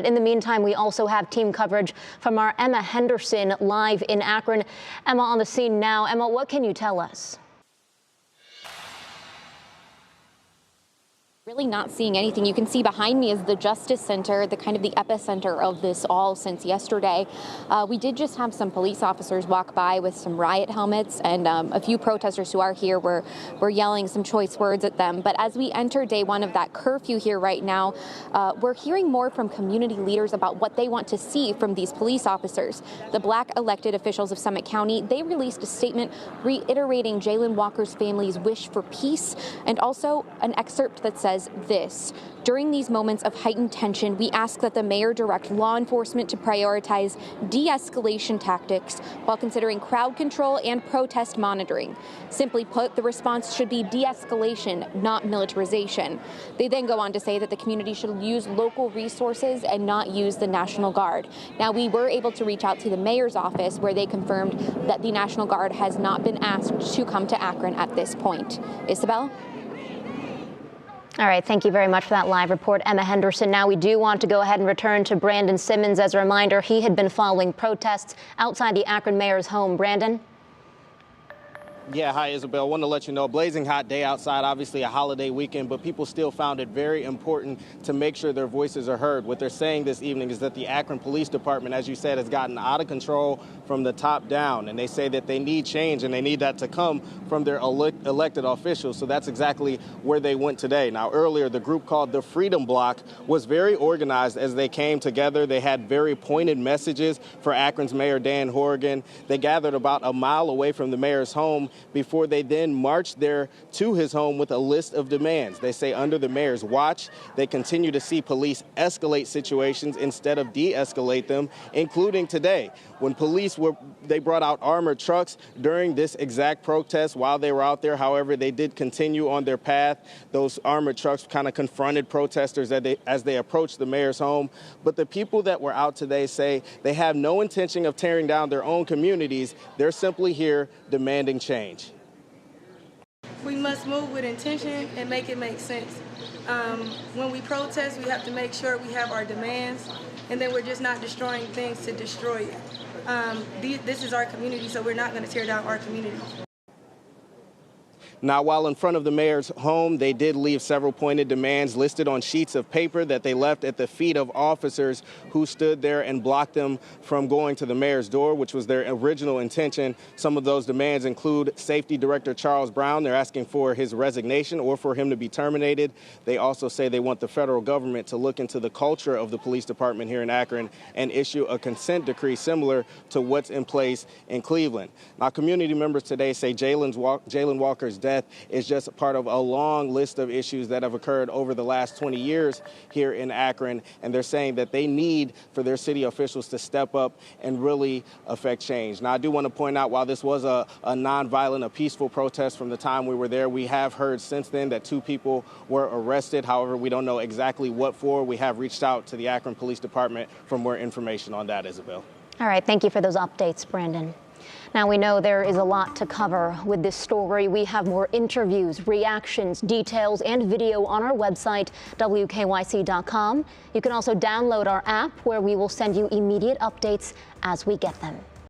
In the meantime, we also have team coverage from our Emma Henderson live in Akron. Emma on the scene now. Emma, what can you tell us? Really not seeing anything. You can see behind me is the Justice Center, the kind of the epicenter of this all since yesterday. We did just have some police officers walk by with some riot helmets, and a few protesters who are here were yelling some choice words at them. But as we enter day one of that curfew here right now, we're hearing more from community leaders about what they want to see from these police officers. The Black elected officials of Summit County, they released a statement reiterating Jayland Walker's family's wish for peace, and also an excerpt that says this: during these moments of heightened tension, we ask that the mayor direct law enforcement to prioritize de-escalation tactics while considering crowd control and protest monitoring. Simply put, the response should be de-escalation, not militarization. They then go on to say that the community should use local resources and not use the National Guard. Now, we were able to reach out to the mayor's office, where they confirmed that the National Guard has not been asked to come to Akron at this point. Isabel? All right, thank you very much for that live report, Emma Henderson. Now we do want to go ahead and return to Brandon Simmons. As a reminder, he had been following protests outside the Akron mayor's home. Brandon? Yeah, hi, Isabel. I want to let you know, blazing hot day outside, obviously a holiday weekend, but people still found it very important to make sure their voices are heard. What they're saying this evening is that the Akron Police Department, as you said, has gotten out of control from the top down, and they say that they need change, and they need that to come from their elected officials. So that's exactly where they went today. Now, earlier, the group called the Freedom Bloc was very organized as they came together. They had very pointed messages for Akron's Mayor Dan Horrigan. They gathered about a mile away from the mayor's home before they then marched there to his home with a list of demands. They say under the mayor's watch, they continue to see police escalate situations instead of de-escalate them, including today, when they brought out armored trucks during this exact protest while they were out there. However, they did continue on their path. Those armored trucks kind of confronted protesters as they approached the mayor's home. But the people that were out today say they have no intention of tearing down their own communities. They're simply here demanding change. We must move with intention and make it make sense. When we protest, we have to make sure we have our demands, and that we're just not destroying things to destroy it. This is our community, so we're not going to tear down our community. Now, while in front of the mayor's home, they did leave several pointed demands listed on sheets of paper that they left at the feet of officers who stood there and blocked them from going to the mayor's door, which was their original intention. Some of those demands include Safety Director Charles Brown. They're asking for his resignation or for him to be terminated. They also say they want the federal government to look into the culture of the police department here in Akron and issue a consent decree similar to what's in place in Cleveland. Now, community members today say Jayland Walker's death is just part of a long list of issues that have occurred over the last 20 years here in Akron, and they're saying that they need for their city officials to step up and really affect change. Now, I do want to point out, while this was a nonviolent, a peaceful protest from the time we were there, we have heard since then that 2 people were arrested. However, we don't know exactly what for. We have reached out to the Akron Police Department for more information on that, Isabel. All right, thank you for those updates, Brandon. Now, we know there is a lot to cover with this story. We have more interviews, reactions, details, and video on our website, WKYC.com. You can also download our app, where we will send you immediate updates as we get them.